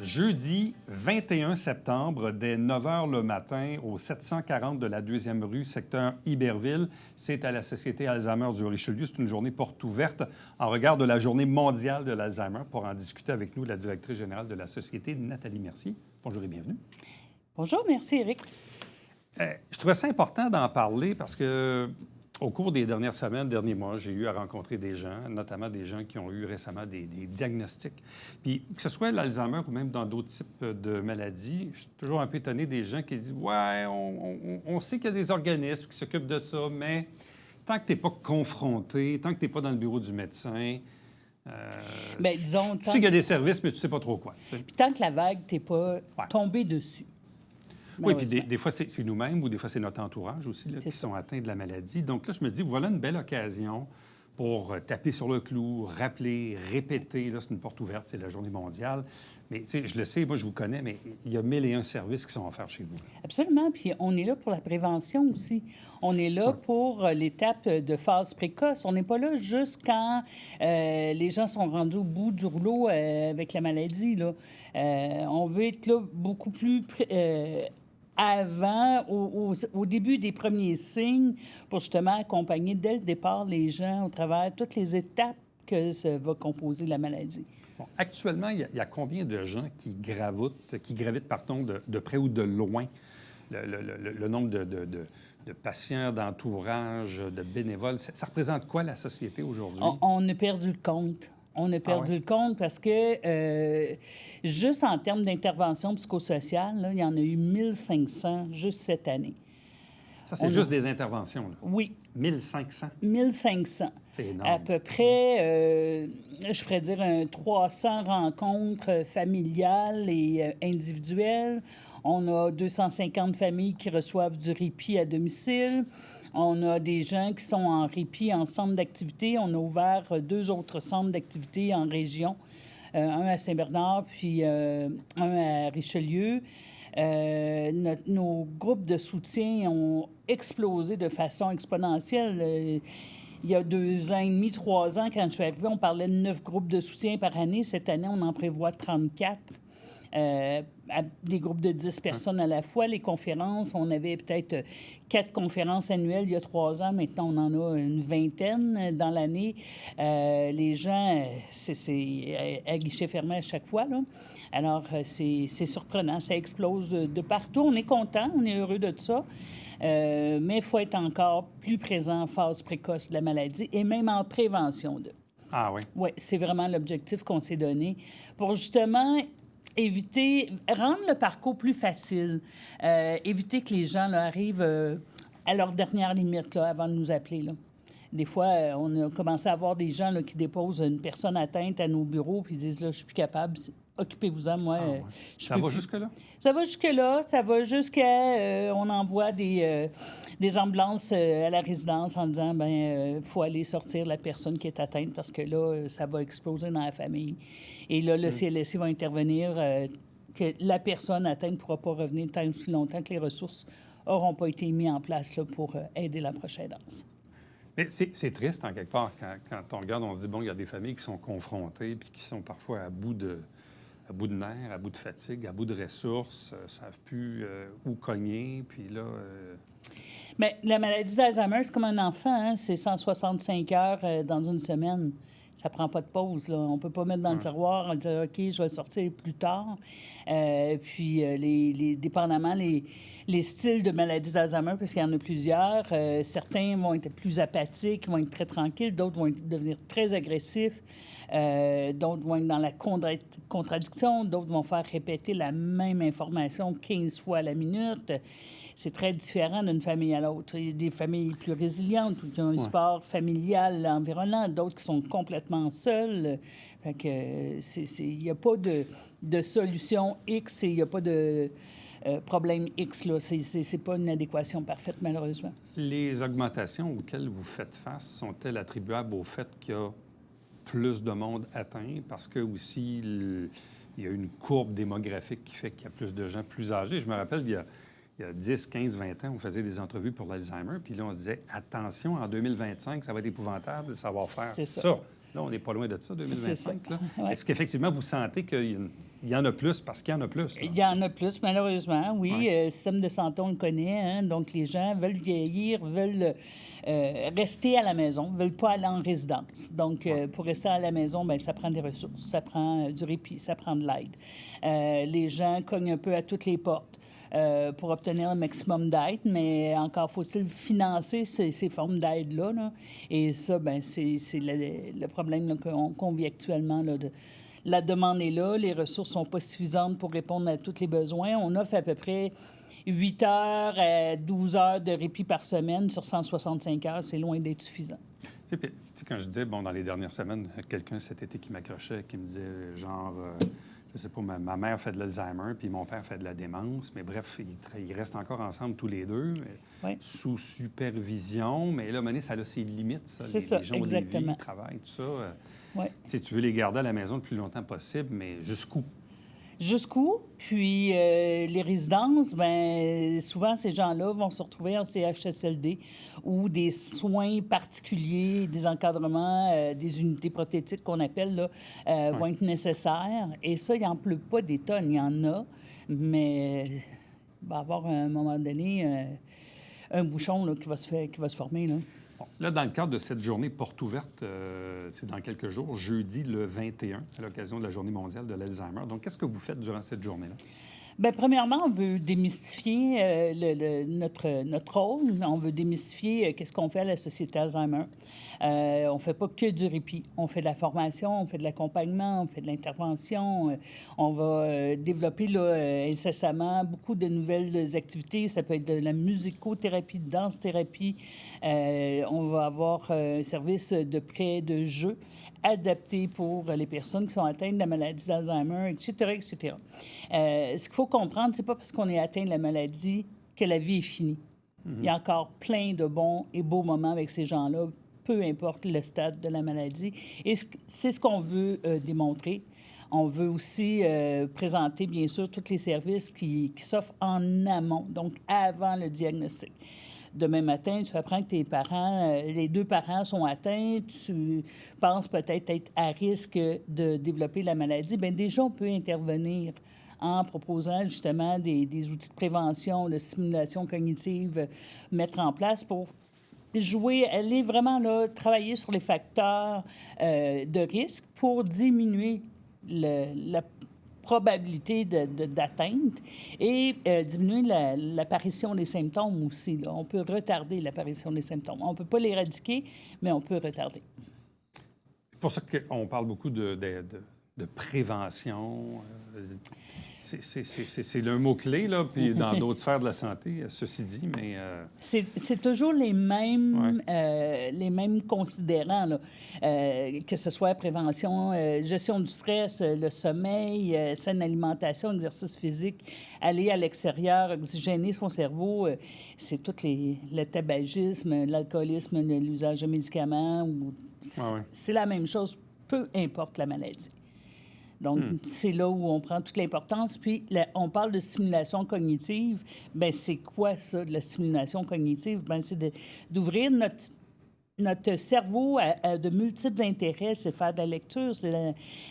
Jeudi 21 septembre, dès 9 h le matin, au 740 de la 2e rue, secteur Iberville. C'est à la Société Alzheimer du Richelieu. C'est une journée porte ouverte en regard de la Journée mondiale de l'Alzheimer. Pour en discuter avec nous, la directrice générale de la Société, Nathalie Mercier. Bonjour et bienvenue. Bonjour, merci Éric. Je trouvais ça important d'en parler parce que au cours des dernières semaines, derniers mois, j'ai eu à rencontrer des gens, notamment des gens qui ont eu récemment des diagnostics. Puis que ce soit l'Alzheimer ou même dans d'autres types de maladies, je suis toujours un peu étonné des gens qui disent « Ouais, on sait qu'il y a des organismes qui s'occupent de ça, mais tant que tu n'es pas confronté, tant que tu n'es pas dans le bureau du médecin, disons, tu sais qu'il y a des services, mais tu ne sais pas trop quoi. » Puis tant que la vague, tu n'es pas tombé dessus. Oui, puis des fois, c'est nous-mêmes ou des fois, c'est notre entourage aussi là, qui sont atteints de la maladie. Donc là, je me dis, voilà une belle occasion pour taper sur le clou, rappeler, répéter. Là, c'est une porte ouverte, c'est la Journée mondiale. Mais, tu sais, je le sais, moi, je vous connais, mais il y a 1001 services qui sont offerts chez vous. Absolument. Puis on est là pour la prévention aussi. On est là pour l'étape de phase précoce. On n'est pas là juste quand les gens sont rendus au bout du rouleau avec la maladie, là. On veut être là beaucoup plus avant, au début des premiers signes, pour justement accompagner dès le départ les gens au travers de toutes les étapes que ça va composer la maladie. Bon, actuellement, il y a combien de gens qui gravitent de près ou de loin? Le nombre de patients, d'entourage, de bénévoles, ça représente quoi la société aujourd'hui? On a perdu le compte. On a perdu le compte parce que juste en termes d'intervention psychosociale, là, il y en a eu 1500 juste cette année. Ça, c'est juste des interventions, là? Oui. 1500? 1500. C'est énorme. À peu près, je pourrais dire, 300 rencontres familiales et individuelles. On a 250 familles qui reçoivent du répit à domicile. On a des gens qui sont en répit en centre d'activité. On a ouvert 2 autres centres d'activité en région, un à Saint-Bernard puis un à Richelieu. Nos groupes de soutien ont explosé de façon exponentielle. Il y a 2 ans et demi, 3 ans, quand je suis arrivée, on parlait de 9 groupes de soutien par année. Cette année, on en prévoit 34. Des groupes de 10 personnes à la fois. Les conférences, on avait peut-être 4 conférences annuelles il y a 3 ans. Maintenant, on en a une vingtaine dans l'année. Les gens, c'est à guichet fermé à chaque fois, là. Alors, c'est surprenant. Ça explose de partout. On est content, on est heureux de ça. Mais il faut être encore plus présent en phase précoce de la maladie et même en prévention de. Ah oui? Oui, c'est vraiment l'objectif qu'on s'est donné pour justement éviter, rendre le parcours plus facile, éviter que les gens là, arrivent à leur dernière limite là, avant de nous appeler, là. Des fois, on a commencé à avoir des gens là, qui déposent une personne atteinte à nos bureaux puis ils disent, là, je suis plus capable, occupez-vous-en, moi. Ça va jusque-là? Ça va jusque-là. Ça va jusqu'à... on envoie des ambulances à la résidence en disant, faut aller sortir la personne qui est atteinte parce que là, ça va exploser dans la famille. Et là, le CLSC va intervenir que la personne atteinte ne pourra pas revenir tant aussi longtemps que les ressources n'auront pas été mises en place là, pour aider la prochaine danse. Mais c'est triste, en quelque part, quand on regarde, on se dit, bon, il y a des familles qui sont confrontées puis qui sont parfois à bout de nerfs, à bout de fatigue, à bout de ressources, ne savent plus où cogner, puis là... Bien, la maladie d'Alzheimer, c'est comme un enfant, hein? C'est 165 heures dans une semaine. Ça prend pas de pause, là. On peut pas mettre dans le tiroir en disant « OK, je vais sortir plus tard ». Puis, dépendamment les styles de maladie d'Alzheimer, parce qu'il y en a plusieurs, certains vont être plus apathiques, vont être très tranquilles, d'autres vont devenir très agressifs, d'autres vont être dans la contradiction, d'autres vont faire répéter la même information 15 fois à la minute. C'est très différent d'une famille à l'autre. Il y a des familles plus résilientes, qui ont un support familial environnant, d'autres qui sont complètement seules. Fait que il n'y a pas de solution X et il n'y a pas de problème X, là. C'est pas une adéquation parfaite, malheureusement. Les augmentations auxquelles vous faites face sont-elles attribuables au fait qu'il y a plus de monde atteint parce que aussi il y a une courbe démographique qui fait qu'il y a plus de gens plus âgés? Je me rappelle, il y a 10, 15, 20 ans, on faisait des entrevues pour l'Alzheimer, puis là, on se disait, attention, en 2025, ça va être épouvantable, ça va faire ça. Là, on n'est pas loin de ça, C'est ça. 2025. Là. Ouais. Est-ce qu'effectivement, vous sentez qu'il y en a plus parce qu'il y en a plus? Là? Il y en a plus, malheureusement, oui. Ouais. Le système de santé, on le connaît. Hein? Donc, les gens veulent vieillir, veulent rester à la maison, veulent pas aller en résidence. Donc, pour rester à la maison, bien, ça prend des ressources, ça prend du répit, ça prend de l'aide. Les gens cognent un peu à toutes les portes. Pour obtenir le maximum d'aide, mais encore faut-il financer ces formes d'aide-là. Là. Et ça, ben c'est le problème là, qu'on vit actuellement. Là, la demande est là, les ressources sont pas suffisantes pour répondre à tous les besoins. On offre à peu près 8 heures à 12 heures de répit par semaine sur 165 heures. C'est loin d'être suffisant. Tu sais, quand je disais, bon, dans les dernières semaines, quelqu'un cet été qui m'accrochait, qui me disait, genre... je sais pas, ma mère fait de l'Alzheimer, puis mon père fait de la démence. Mais bref, ils restent encore ensemble tous les deux, sous supervision. Mais là, à un moment donné, ça a ses limites, ça. C'est ça, les gens exactement. au Lévis, travaillent, tout ça. Ouais. Tu veux les garder à la maison le plus longtemps possible, mais jusqu'où? Jusqu'où? Puis les résidences, bien, souvent, ces gens-là vont se retrouver en CHSLD où des soins particuliers, des encadrements, des unités prothétiques qu'on appelle, là, vont être nécessaires. Et ça, il n'en pleut pas des tonnes, il y en a, mais il va y avoir à un moment donné un bouchon là, qui va se former. Là. Bon, là, dans le cadre de cette journée porte ouverte, c'est dans quelques jours, jeudi le 21, à l'occasion de la Journée mondiale de l'Alzheimer. Donc, qu'est-ce que vous faites durant cette journée-là? Bien, premièrement, on veut démystifier notre rôle. On veut démystifier qu'est-ce qu'on fait à la Société Alzheimer. On ne fait pas que du répit. On fait de la formation, on fait de l'accompagnement, on fait de l'intervention. On va développer là, incessamment beaucoup de nouvelles activités. Ça peut être de la musicothérapie, de danse-thérapie. On va avoir un service de prêt de jeu adapté pour les personnes qui sont atteintes de la maladie d'Alzheimer, etc., etc. Ce qu'il faut comprendre, c'est pas parce qu'on est atteint de la maladie que la vie est finie. Il y a encore plein de bons et beaux moments avec ces gens-là, peu importe le stade de la maladie. Et c'est ce qu'on veut démontrer. On veut aussi présenter, bien sûr, tous les services qui s'offrent en amont, donc avant le diagnostic. Demain matin, tu apprends que tes parents, les deux parents sont atteints, tu penses peut-être être à risque de développer la maladie. Bien, déjà, on peut intervenir en proposant justement des outils de prévention, de stimulation cognitive, mettre en place pour aller vraiment là, travailler sur les facteurs de risque pour diminuer la probabilité d'atteinte et diminuer l'apparition des symptômes aussi. Là. On peut retarder l'apparition des symptômes. On ne peut pas l'éradiquer, mais on peut retarder. C'est pour ça qu'on parle beaucoup de prévention. C'est le mot-clé, là, puis dans d'autres sphères de la santé, ceci dit, mais... C'est toujours les mêmes considérants, là. Que ce soit prévention, gestion du stress, le sommeil, saine alimentation, exercice physique, aller à l'extérieur, oxygéner son cerveau, c'est tout le tabagisme, l'alcoolisme, l'usage de médicaments. C'est la même chose, peu importe la maladie. Donc, c'est là où on prend toute l'importance. Puis, on parle de stimulation cognitive. Bien, c'est quoi ça, de la stimulation cognitive? Bien, c'est d'ouvrir notre cerveau à de multiples intérêts. C'est faire de la lecture, c'est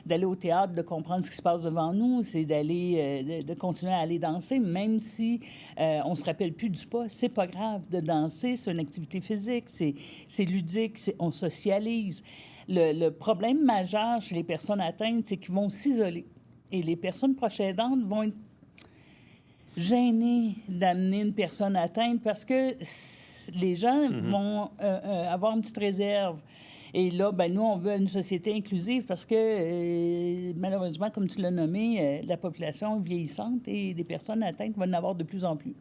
d'aller au théâtre, de comprendre ce qui se passe devant nous, c'est de continuer à aller danser, même si on ne se rappelle plus du pas. C'est pas grave de danser, c'est une activité physique, c'est ludique, on socialise. Le problème majeur chez les personnes atteintes, c'est qu'ils vont s'isoler. Et les personnes proches aidantes vont être gênées d'amener une personne atteinte parce que les gens vont avoir une petite réserve. Et là, ben nous, on veut une société inclusive parce que, malheureusement, comme tu l'as nommé, la population vieillissante et des personnes atteintes vont en avoir de plus en plus.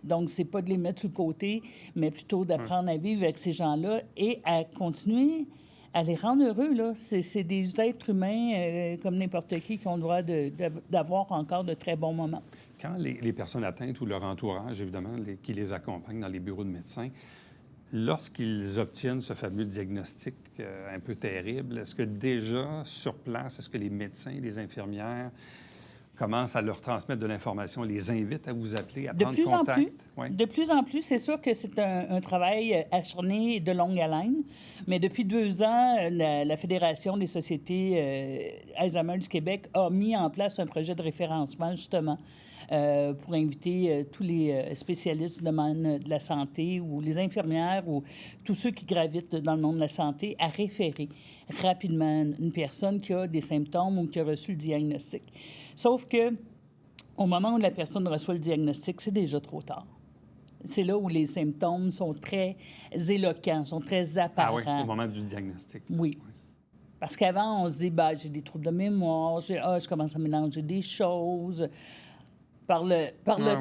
Donc, c'est pas de les mettre sur le côté, mais plutôt d'apprendre à vivre avec ces gens-là et à continuer à les rendre heureux, là. C'est des êtres humains comme n'importe qui ont le droit d'avoir encore de très bons moments. Quand les personnes atteintes ou leur entourage, évidemment, qui les accompagnent dans les bureaux de médecins, lorsqu'ils obtiennent ce fameux diagnostic un peu terrible, est-ce que déjà, sur place, est-ce que les médecins, les infirmières commencent à leur transmettre de l'information, les invitent à vous appeler, à De prendre plus en contact? plus. Oui. De plus en plus, c'est sûr que c'est un travail acharné et de longue haleine. Mais depuis 2 ans, la Fédération des sociétés Alzheimer du Québec a mis en place un projet de référencement, justement, pour inviter tous les spécialistes du domaine de la santé ou les infirmières ou tous ceux qui gravitent dans le monde de la santé à référer rapidement une personne qui a des symptômes ou qui a reçu le diagnostic. Sauf que au moment où la personne reçoit le diagnostic, c'est déjà trop tard. C'est là où les symptômes sont très éloquents, sont très apparents. Ah oui, au moment du diagnostic. Oui. Parce qu'avant, on se dit, ben, j'ai des troubles de mémoire, je commence à mélanger des choses. Par le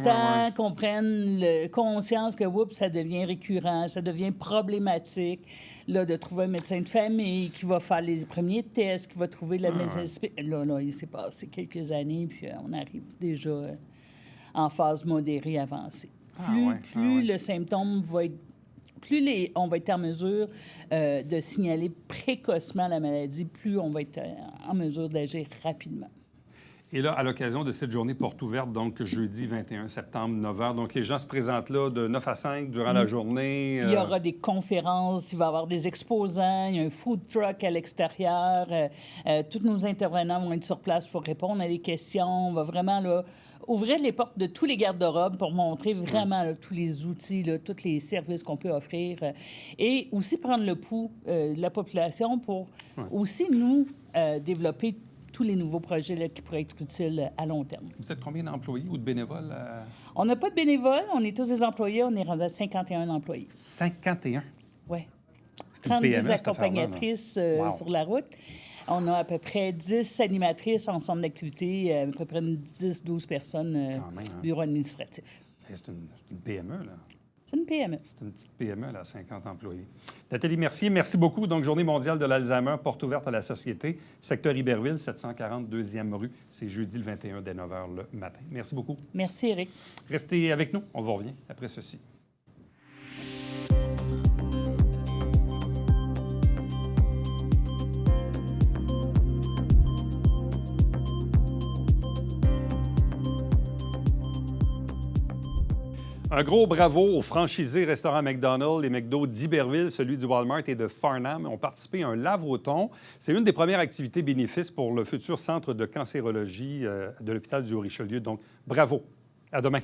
temps, qu'on prenne conscience que, oups, ça devient récurrent, ça devient problématique, là, de trouver un médecin de famille qui va faire les premiers tests, qui va trouver le médecin... Là, il s'est passé quelques années, puis on arrive déjà en phase modérée avancée. Plus le symptôme va être... on va être en mesure de signaler précocement la maladie, plus on va être en mesure d'agir rapidement. Et là, à l'occasion de cette journée porte ouverte, donc jeudi 21 septembre, 9 h, donc les gens se présentent là de 9 à 5 durant la journée. Il y aura des conférences, il va y avoir des exposants, il y a un food truck à l'extérieur. Tous nos intervenants vont être sur place pour répondre à des questions. On va vraiment là, ouvrir les portes de tous les garde-robes pour montrer vraiment là, tous les outils, là, tous les services qu'on peut offrir. Et aussi prendre le pouls de la population pour aussi nous développer tous les nouveaux projets là, qui pourraient être utiles à long terme. Vous êtes combien d'employés ou de bénévoles? On n'a pas de bénévoles, on est tous des employés, on est rendu à 51 employés. 51? Oui. C'est une PME, 32 accompagnatrices sur la route. On a à peu près 10 animatrices en centre d'activité, à peu près 10-12 personnes bureau administratif. C'est une PME, là. C'est une PME. C'est une petite PME, là, 50 employés. Nathalie Mercier, merci beaucoup. Donc, Journée mondiale de l'Alzheimer, porte ouverte à la société, secteur Iberville, 740 2e rue. C'est jeudi le 21 dès 9 h le matin. Merci beaucoup. Merci, Éric. Restez avec nous. On vous revient après ceci. Un gros bravo aux franchisés restaurants McDonald's et McDo d'Iberville, celui du Walmart et de Farnham ont participé à un lave au thon. C'est une des premières activités bénéfices pour le futur centre de cancérologie de l'hôpital du Haut-Richelieu. Donc, bravo. À demain.